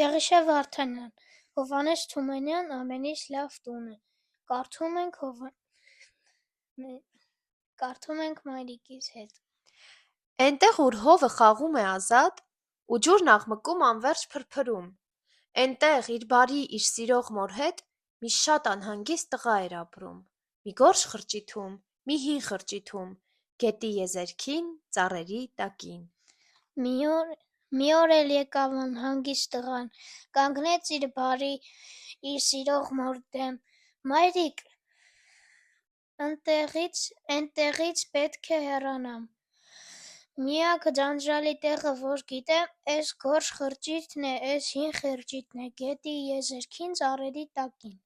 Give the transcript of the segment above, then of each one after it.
Եղիշե Վարդանյան, Հովհաննես Թումանյան ամենից լավ տունը, կարդում ենք մայրիկիս հետ։ Էնտեղ, ուր հովը խաղում է ազատ, ու ջուրն աղմկում անվերջ փրփրում, էնտեղ իր բարի, իր սիրող մոր հետ մի շատ անհանգիստ տղա էր ապրում, մի գորշ խրճիթում, մի հին խրճիթում, գետի եզերքին, ծառերի տակին։ Մի օր էլ եկավ անհանգիստ տղան, կանգնեց իր բարի, իր սիրող մոր դեմ. «Մայրիկ, էնտեղից պետք է հեռանամ: Միակ ջանջալի տեղը, որ գիտեմ, էս գորշ խրճիթն է, էս հին խրճիթն է, գետի եզերքին, ծառերի տակին: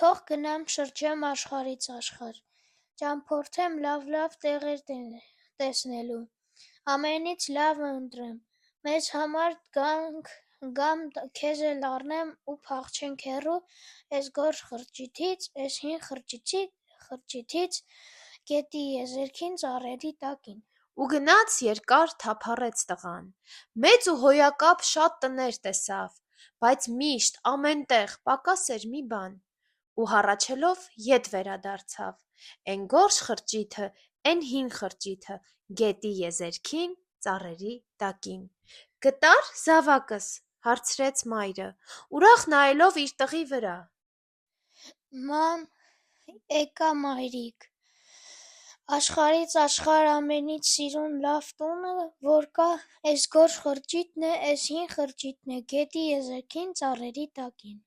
Թող գնամ շրջեմ աշխարհից աշխարհ, ճամփորդեմ լավ-լավ տեղեր տեսնելու, ամենից լավը ընտրեմ, մեզ համար գամ քեզ էլ առնեմ ու փախչենք հեռու էս գորշ խրճիթից, էս հին խրճիթից, գետի եզերքին, ծառերի տակին»։ Ու գնաց երկար թափառեց տղան, մեծ ու հոյակապ շատ տներ տեսավ, բայց միշտ ամենտեղ պակաս էր մի բան, ու հառաչելով ետ վերադարձավ, էն գորշ խրճիթը, էն հին խրճիթը, գետի եզերքին, ծառերի տակին: «Գտա՞ր, զավակս», հարցրեց մայրը, ուրախ նայելով իր տղի վրա: Մամ, էկա մայրիկ, աշխարհից աշխարհ ամենից սիրուն լավ տունը, որ կա, էս գորշ խրճիթն է, էս հին խրճիթն է, գետի եզերքին, ծառերի տակին: